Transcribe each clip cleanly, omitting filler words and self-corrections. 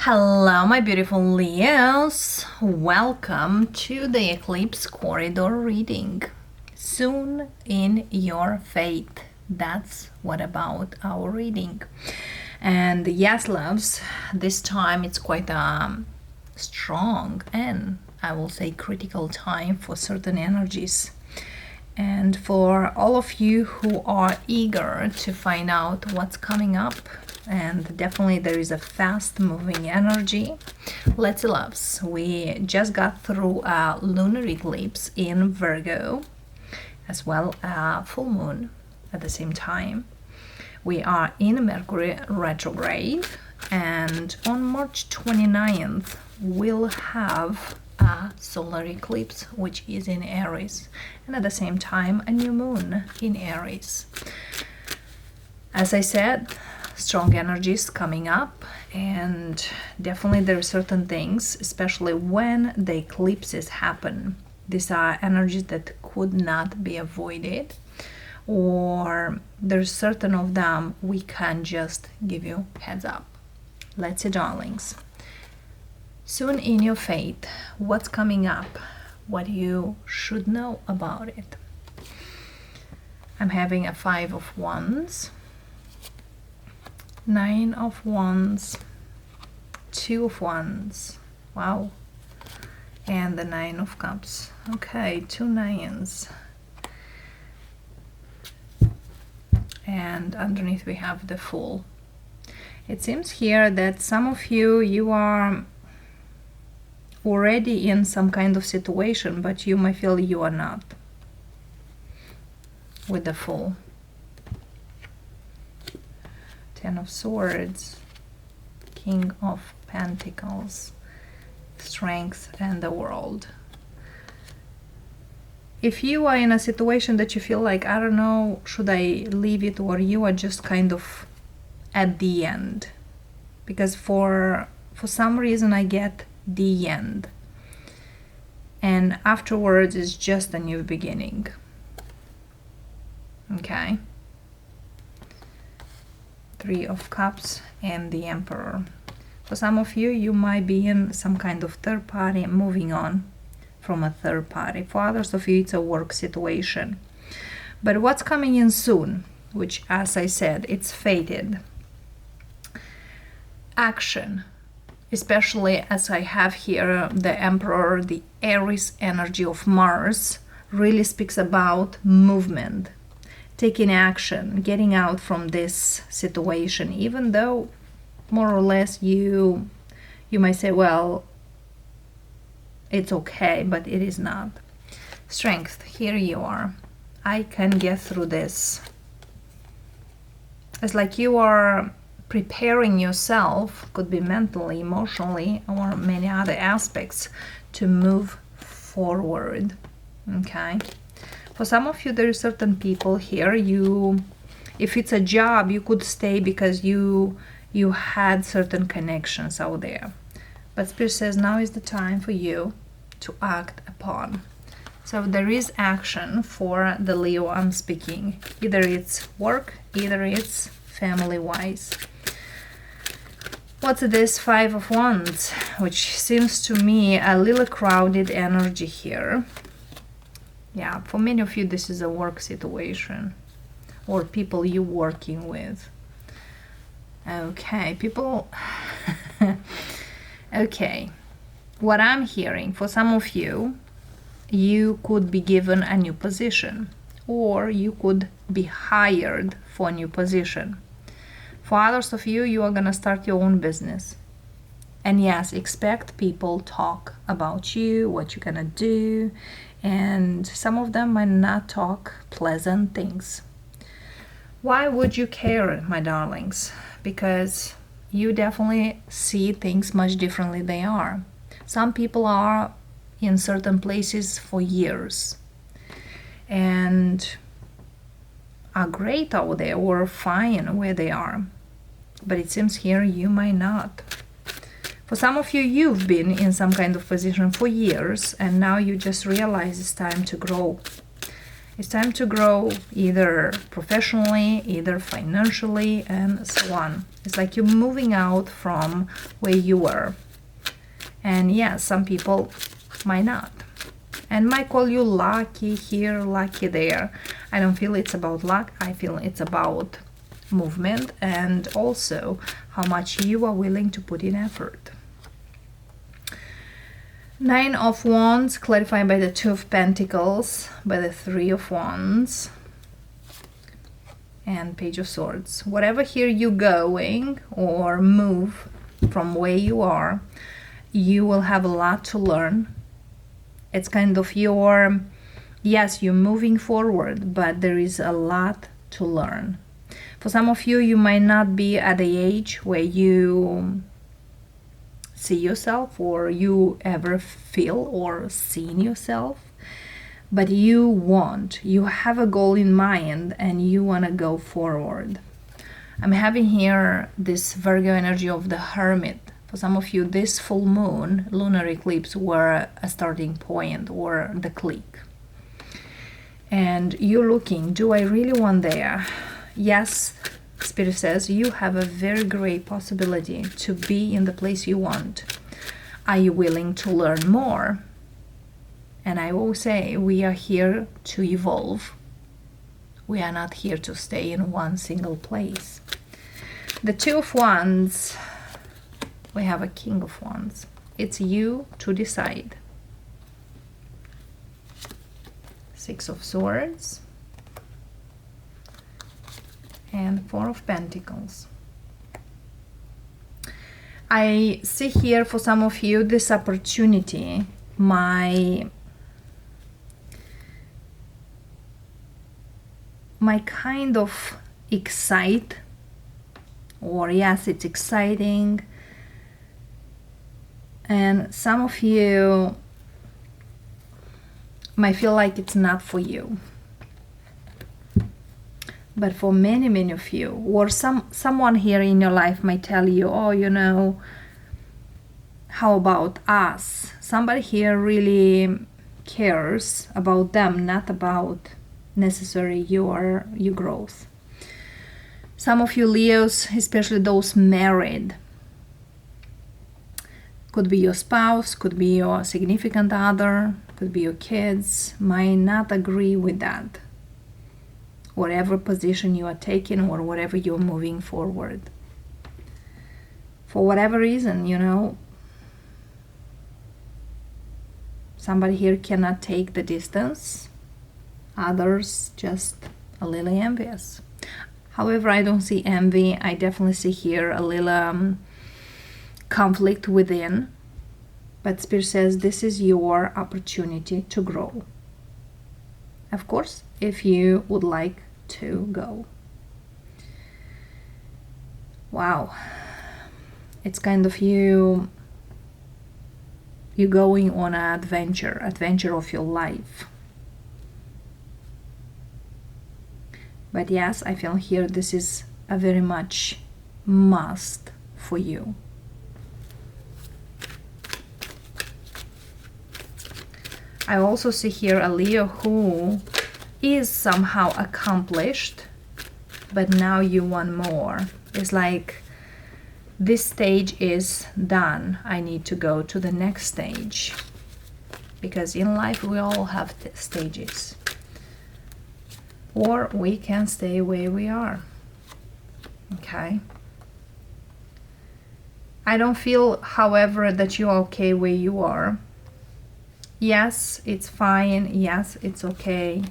Hello, my beautiful Leos. Welcome to the Eclipse Corridor reading. Soon in your faith. That's what about our reading. And yes, loves, this time it's quite a strong and I will say critical time for certain energies. And for all of you who are eager to find out what's coming up, and definitely there is a fast moving energy. Let's see, loves, we just got through a lunar eclipse in Virgo, as well a full moon at the same time. We are in Mercury retrograde, and on March 29th we'll have a solar eclipse, which is in Aries, and at the same time a new moon in Aries. As I said, strong energies coming up, and definitely there are certain things, especially when the eclipses happen. These are energies that could not be avoided, or there's certain of them we can just give you heads up. Let's see, darlings. Soon in your faith, what's coming up, what you should know about it. I'm having a 5 of Wands, 9 of Wands, 2 of Wands, wow, and the 9 of Cups. Okay, 2 nines, and underneath we have the Fool. It seems here that some of you are already in some kind of situation, but you might feel you are not, with the Fool. 10 of Swords, King of Pentacles, Strength, and the World. If you are in a situation that you feel like, I don't know, should I leave it, or you are just kind of at the end, because for some reason I get the end, and afterwards is just a new beginning. Okay. 3 of Cups and the Emperor. For some of you, you might be in some kind of third party, moving on from a third party. For others of you, it's a work situation. But what's coming in soon, which, as I said, it's fated. Action, especially as I have here the Emperor, the Aries energy of Mars, really speaks about movement, taking action, getting out from this situation, even though more or less you might say, well, it's okay, but it is not. Strength, here you are. I can get through this. It's like you are preparing yourself, could be mentally, emotionally, or many other aspects, to move forward. Okay. For some of you, there are certain people here, if it's a job, you could stay because you had certain connections out there. But Spirit says now is the time for you to act upon. So there is action for the Leo I'm speaking. Either it's work, either it's family-wise. What's this 5 of Wands, which seems to me a little crowded energy here. Yeah, for many of you, this is a work situation or people you're working with. Okay, people. Okay, what I'm hearing, for some of you, you could be given a new position, or you could be hired for a new position. For others of you, you are going to start your own business. And yes, expect people talk about you, what you're going to do. And some of them might not talk pleasant things. Why would you care, my darlings? Because you definitely see things much differently they are. Some people are in certain places for years and are great out there or fine where they are. But it seems here you might not. For some of you, you've been in some kind of position for years, and now you just realize it's time to grow. It's time to grow, either professionally, either financially, and so on. It's like you're moving out from where you were. And yeah, some people might not. And might call you lucky here, lucky there. I don't feel it's about luck. I feel it's about movement and also how much you are willing to put in effort. Nine of Wands, clarified by the Two of Pentacles, by the Three of Wands, and Page of Swords. Whatever here you're going or move from where you are, you will have a lot to learn. It's kind of your, yes, you're moving forward, but there is a lot to learn. For some of you, you might not be at the age where you see yourself or you ever feel or seen yourself, but you have a goal in mind and you want to go forward. I'm having here this Virgo energy of the Hermit. For some of you, this full moon, lunar eclipse, were a starting point or the click. And you're looking, do I really want there? Yes, Spirit says you have a very great possibility to be in the place you want. Are you willing to learn more? And I will say we are here to evolve. We are not here to stay in one single place. The Two of Wands, we have a King of Wands. It's you to decide. Six of Swords and Four of Pentacles. I see here for some of you this opportunity, my kind of excite, or yes, it's exciting. And some of you might feel like it's not for you. But for many, many of you, or someone here in your life might tell you, oh, you know, how about us? Somebody here really cares about them, not about necessarily your growth. Some of you Leos, especially those married, could be your spouse, could be your significant other, could be your kids, might not agree with that. Whatever position you are taking or whatever you're moving forward. For whatever reason, you know, somebody here cannot take the distance. Others just a little envious. However, I don't see envy. I definitely see here a little conflict within. But Spirit says this is your opportunity to grow. Of course, if you would like to go. Wow. It's kind of you going on an adventure of your life. But yes, I feel here this is a very much must for you. I also see here a Leo who is somehow accomplished, but now you want more. It's like this stage is done. I need to go to the next stage. Because in life we all have stages. Or we can stay where we are. Okay? I don't feel, however, that you're okay where you are. Yes, it's fine. Yes, it's okay.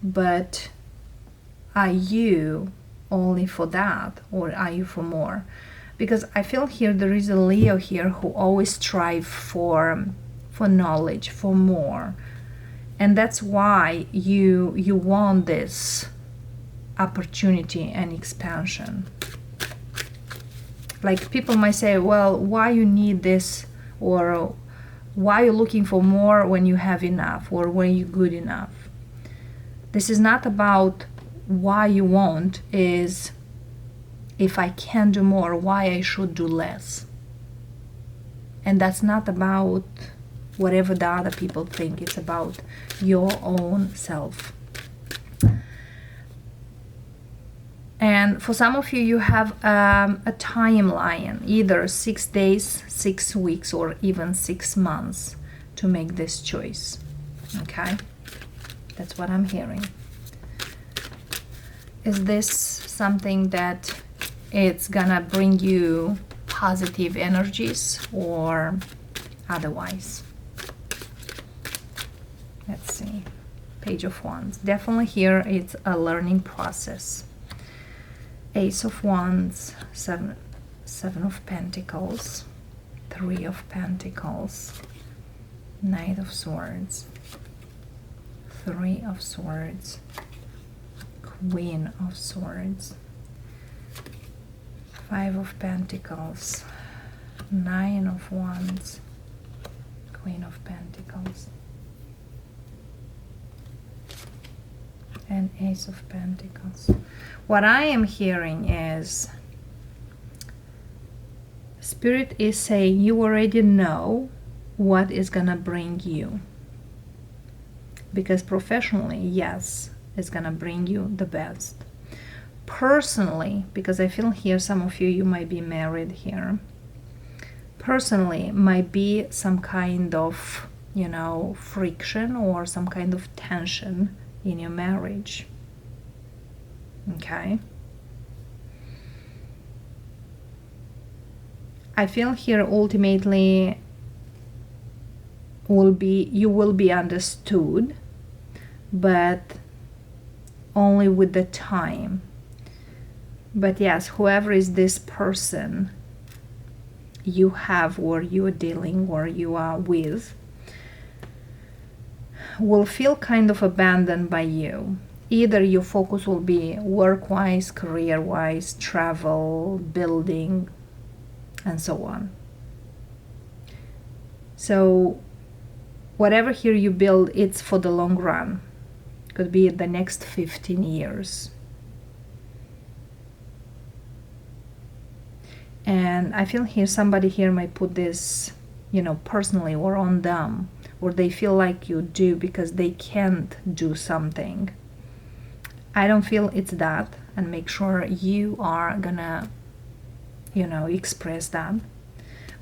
But are you only for that, or are you for more? Because I feel here there is a Leo here who always strive for knowledge, for more. And that's why you want this opportunity and expansion. Like people might say, well, why you need this, or why you're looking for more when you have enough, or when you're good enough. This is not about why you want, is if I can do more, why I should do less. And that's not about whatever the other people think. It's about your own self. And for some of you, you have a timeline, either 6 days, 6 weeks, or even 6 months to make this choice. Okay? That's what I'm hearing. Is this something that it's gonna bring you positive energies or otherwise? Let's see. Page of Wands. Definitely here it's a learning process. Ace of Wands, Seven of Pentacles, Three of Pentacles, Knight of Swords, Three of Swords, Queen of Swords, Five of Pentacles, Nine of Wands, Queen of Pentacles, and Ace of Pentacles. What I am hearing is Spirit is saying you already know what is gonna bring you, because professionally, yes, it's gonna bring you the best. Personally, because I feel here some of you might be married here, personally might be some kind of, you know, friction or some kind of tension in your marriage. Okay, I feel here ultimately you will be understood, but only with the time. But yes, whoever is this person you have or you're dealing or you are with will feel kind of abandoned by you. Either your focus will be work-wise, career-wise, travel, building, and so on. So whatever here you build, it's for the long run. Could be the next 15 years. And I feel here somebody here might put this, you know, personally or on them, or they feel like you do because they can't do something. I don't feel it's that, and make sure you are gonna, you know, express that.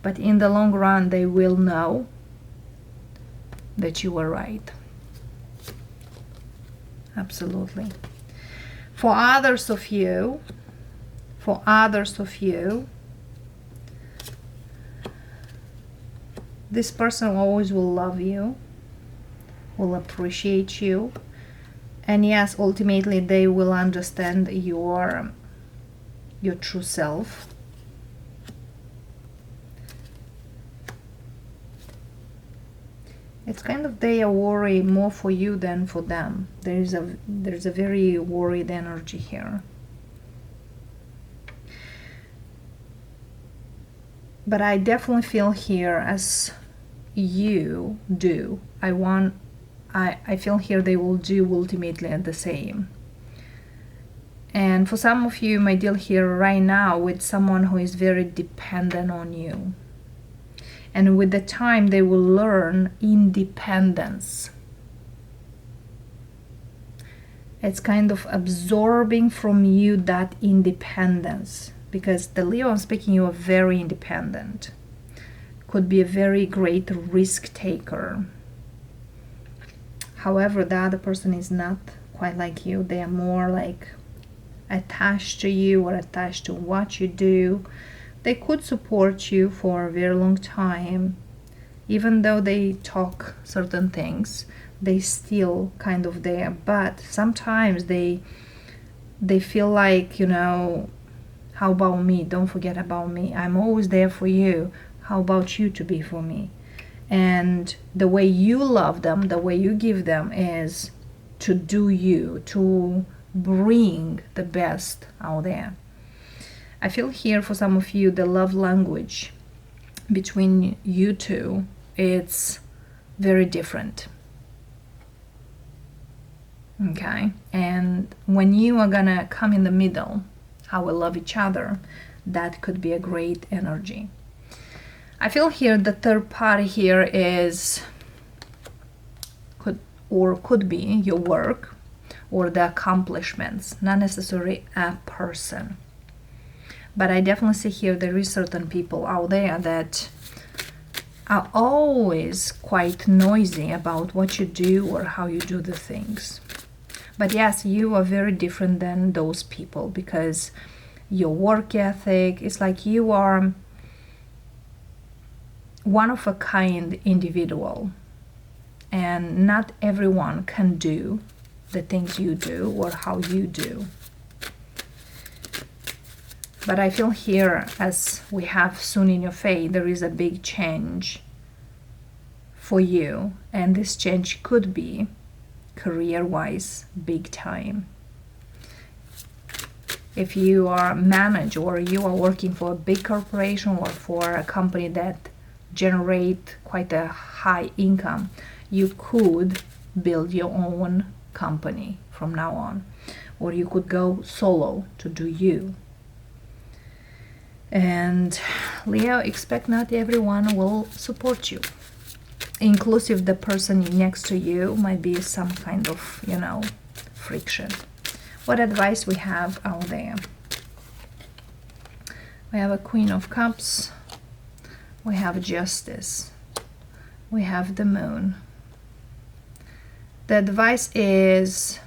But in the long run, they will know that you were right. Absolutely. For others of you, this person always will love you, will appreciate you, and yes, ultimately they will understand your true self. It's kind of they are worried more for you than for them. There's a very worried energy here. But I definitely feel here as you do. I feel here they will do ultimately the same. And for some of you might deal here right now with someone who is very dependent on you. And with the time they will learn independence. It's kind of absorbing from you that independence. Because the Leo I'm speaking, you are very independent. Could be a very great risk taker. However, the other person is not quite like you. They are more like attached to you or attached to what you do. They could support you for a very long time. Even though they talk certain things, they still kind of there. But sometimes they feel like, you know, how about me? Don't forget about me. I'm always there for you. How about you to be for me? And the way you love them, the way you give them is to do you, to bring the best out there. I feel here for some of you, the love language between you two, it's very different. Okay? And when you are gonna come in the middle, how we love each other, that could be a great energy. I feel here the third party here is could be your work or the accomplishments, not necessarily a person. But I definitely see here there is certain people out there that are always quite noisy about what you do or how you do the things. But yes, you are very different than those people, because your work ethic is like you are one of a kind individual, and not everyone can do the things you do or how you do. But I feel here, as we have soon in your fate, there is a big change for you, and this change could be career-wise, big time. If you are managed or you are working for a big corporation or for a company that generate quite a high income, you could build your own company from now on, or you could go solo to do you. And Leo, expect not everyone will support you, inclusive the person next to you. Might be some kind of, friction. What advice we have out there? We have a Queen of Cups, we have Justice, we have the Moon. The advice is,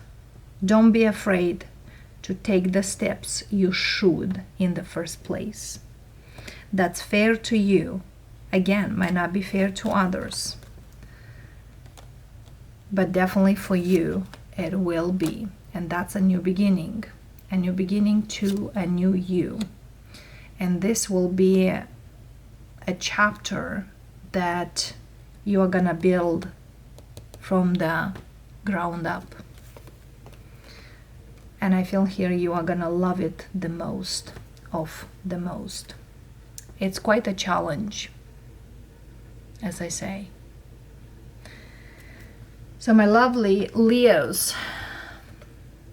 don't be afraid to take the steps you should in the first place. That's fair to you. Again, might not be fair to others, but definitely for you it will be. And that's a new beginning to a new you. And this will be a chapter that you are gonna build from the ground up. And I feel here you are gonna love it the most of the most. It's quite a challenge, as I say. So my lovely Leos,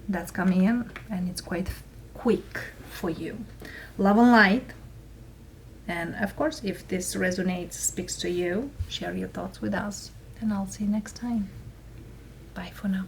that's coming in, and it's quite quick for you. Love and light. And of course, if this resonates, speaks to you, share your thoughts with us, and I'll see you next time. Bye for now.